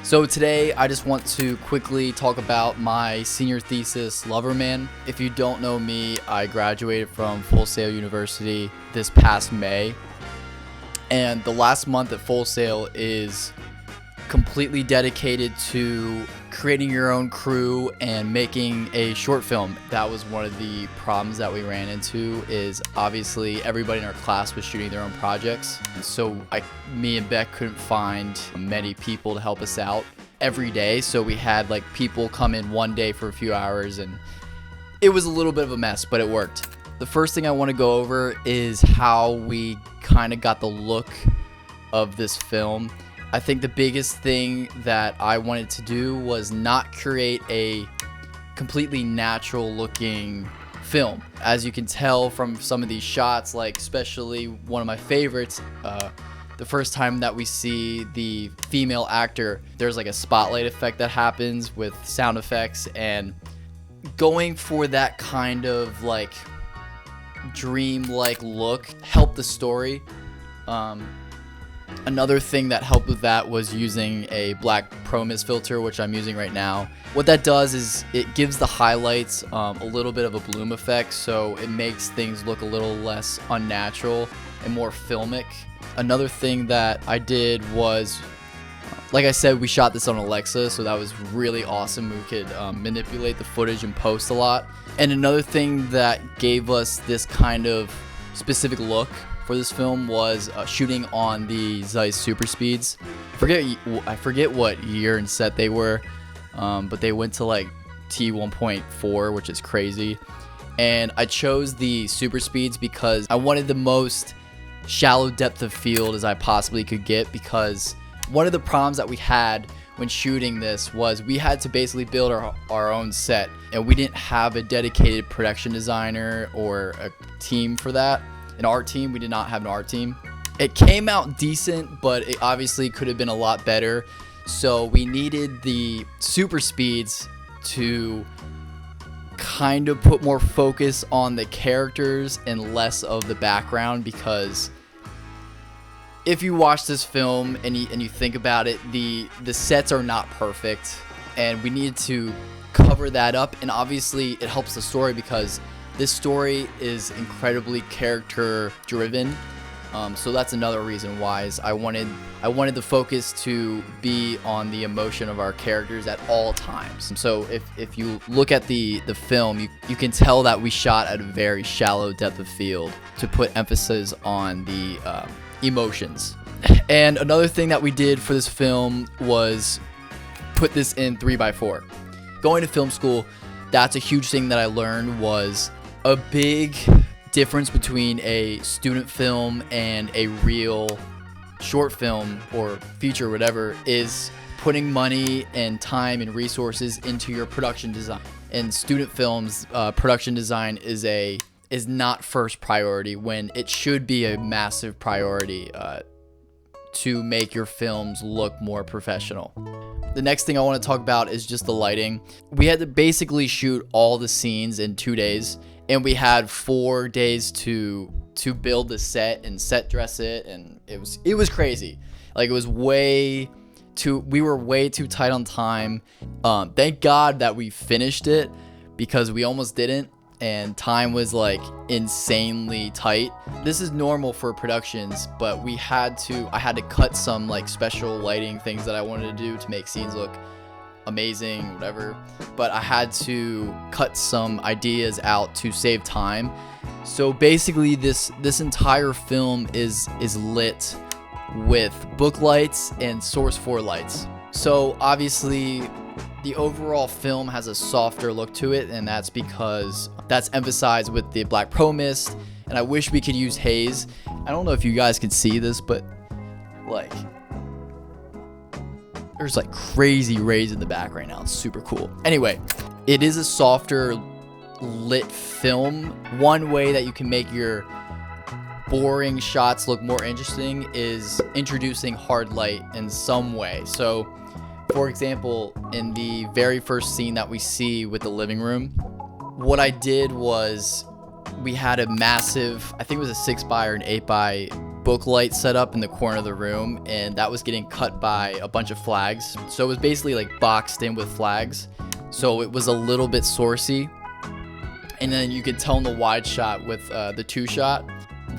So today I just want to quickly talk about my senior thesis, Loverman. If you don't know me, I graduated from Full Sail University this past May. And the last month at Full Sail is completely dedicated to creating your own crew and making a short film. That was one of the problems that we ran into, is obviously everybody in our class was shooting their own projects. So me and Beck couldn't find many people to help us out every day. So we had like people come in one day for a few hours, and it was a little bit of a mess, but it worked. The first thing I want to go over is how we kind of got the look of this film. I think the biggest thing that I wanted to do was not create a completely natural looking film. As you can tell from some of these shots, like especially one of my favorites, the first time that we see the female actor, there's like a spotlight effect that happens with sound effects, and going for that kind of like dream-like look helped the story. Another thing that helped with that was using a black Pro Mist filter, which I'm using right now. What that does is it gives the highlights a little bit of a bloom effect, so it makes things look a little less unnatural and more filmic. Another thing that I did was, like I said, we shot this on Alexa, so that was really awesome. We could manipulate the footage and post a lot. And another thing that gave us this kind of specific look for this film was shooting on the Zeiss Super Speeds. I forget what year and set they were, but they went to like T1.4, which is crazy. And I chose the Super Speeds because I wanted the most shallow depth of field as I possibly could get, because one of the problems that we had when shooting this was we had to basically build our own set, and we didn't have a dedicated production designer or a team for that. An art team. We did not have an art team. It came out decent, but it obviously could have been a lot better. So we needed the Super Speeds to kind of put more focus on the characters and less of the background, because if you watch this film and you think about it, the sets are not perfect, and we needed to cover that up. And obviously it helps the story because this story is incredibly character driven, so that's another reason why is I wanted the focus to be on the emotion of our characters at all times. So if you look at the film, you can tell that we shot at a very shallow depth of field to put emphasis on the emotions. And another thing that we did for this film was put this in 3x4. Going to film school, that's a huge thing that I learned. Was a big difference between a student film and a real short film or feature, whatever, is putting money and time and resources into your production design. In student films, production design is not first priority, when it should be a massive priority to make your films look more professional. The next thing I want to talk about is just the lighting. We had to basically shoot all the scenes in 2 days, and we had 4 days to build the set and set dress it, and it was crazy. Like, it was we were way too tight on time. Thank God that we finished it, because we almost didn't, and time was like insanely tight. This is normal for productions, but I had to cut some like special lighting things that I wanted to do to make scenes look amazing, whatever, but I had to cut some ideas out to save time. So basically this entire film is lit with book lights and Source 4 lights. So obviously the overall film has a softer look to it, and that's because that's emphasized with the black Pro Mist, and I wish we could use haze. I don't know if you guys can see this, but like there's like crazy rays in the back right now. It's super cool. Anyway, it is a softer lit film. One way that you can make your boring shots look more interesting is introducing hard light in some way. So for example, in the very first scene that we see with the living room, what I did was we had a massive, I think it was a 6x or an 8x book light set up in the corner of the room, and that was getting cut by a bunch of flags. So it was basically like boxed in with flags. So it was a little bit sourcey. And then you could tell in the wide shot with the 2-shot,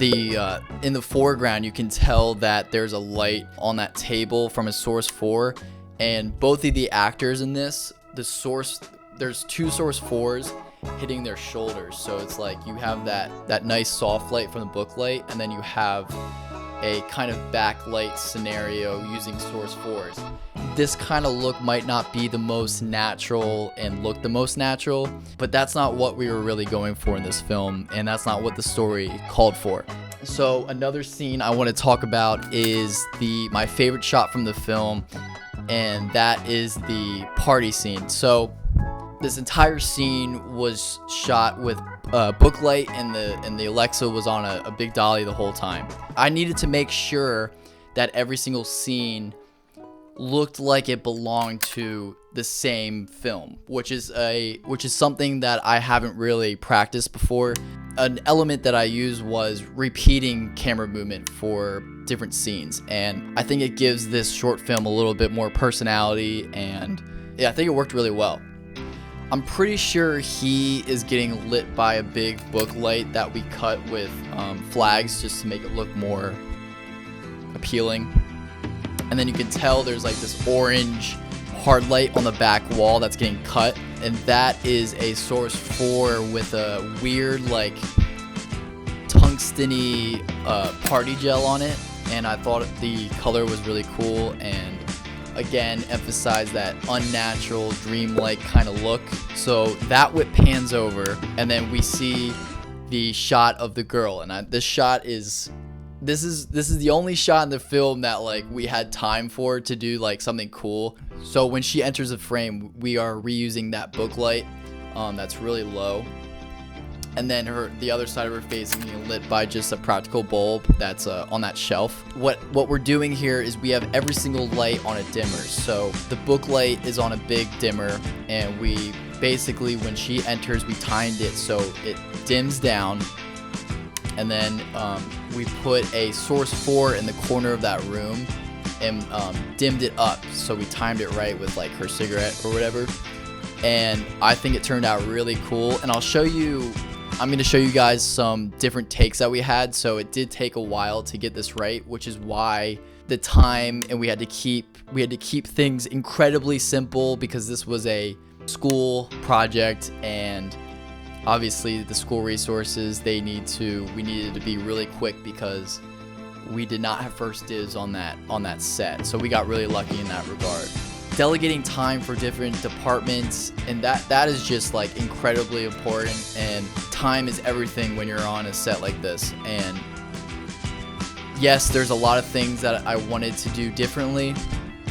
in the foreground, you can tell that there's a light on that table from a Source 4. And both of the actors in this, there's 2 Source 4s hitting their shoulders. So it's like you have that nice soft light from the book light, and then you have a kind of backlight scenario using Source 4s. This kind of look might not be the most natural and look the most natural, but that's not what we were really going for in this film, and that's not what the story called for. So another scene I want to talk about is my favorite shot from the film, and that is the party scene. So this entire scene was shot with book light, and the Alexa was on a big dolly the whole time. I needed to make sure that every single scene looked like it belonged to the same film, which is something that I haven't really practiced before. An element that I used was repeating camera movement for different scenes, and I think it gives this short film a little bit more personality, and yeah, I think it worked really well. I'm pretty sure he is getting lit by a big book light that we cut with flags just to make it look more appealing. And then you can tell there's like this orange hard light on the back wall that's getting cut, and that is a Source 4 with a weird like tungsten-y party gel on it, and I thought the color was really cool, and again emphasize that unnatural dreamlike kind of look. So that whip pans over, and then we see the shot of the girl, and this is the only shot in the film that like we had time for to do like something cool. So when she enters the frame, we are reusing that book light that's really low, and then the other side of her face is being lit by just a practical bulb that's on that shelf. What we're doing here is we have every single light on a dimmer. So the book light is on a big dimmer, and we basically, when she enters, we timed it so it dims down, and then we put a Source 4 in the corner of that room and dimmed it up, so we timed it right with like her cigarette or whatever. And I think it turned out really cool, and I'm going to show you guys some different takes that we had. So it did take a while to get this right, which is why the time, and we had to keep things incredibly simple because this was a school project, and obviously the school resources, we needed to be really quick because we did not have first dibs on that set. So we got really lucky in that regard. Delegating time for different departments, and that is just like incredibly important, and time is everything when you're on a set like this. And yes, there's a lot of things that I wanted to do differently,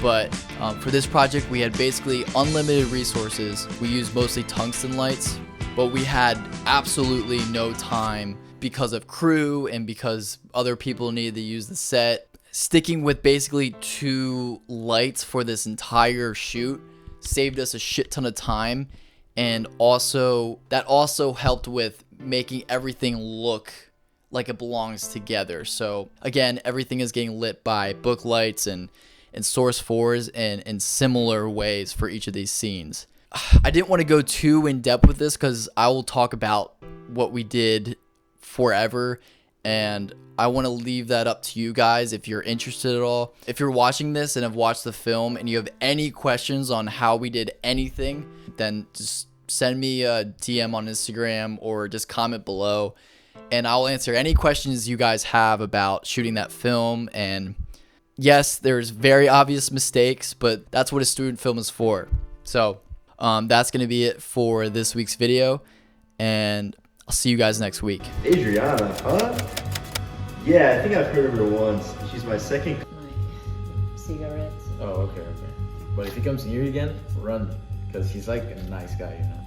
but for this project we had basically unlimited resources. We used mostly tungsten lights, but we had absolutely no time because of crew and because other people needed to use the set. Sticking with basically 2 lights for this entire shoot saved us a shit ton of time, and that also helped with making everything look like it belongs together. So again, everything is getting lit by book lights and Source 4s and in similar ways for each of these scenes. I didn't want to go too in depth with this because I will talk about what we did forever, and I want to leave that up to you guys if you're interested at all. If you're watching this and have watched the film and you have any questions on how we did anything, then just send me a DM on Instagram or just comment below, and I'll answer any questions you guys have about shooting that film. And yes, there's very obvious mistakes, but that's what a student film is for. So that's going to be it for this week's video, and I'll see you guys next week. Adriana, huh? Yeah, I think I've heard of her once. She's my second. My cigarettes. Oh, okay. But if he comes near you again, run, because he's like a nice guy, you know.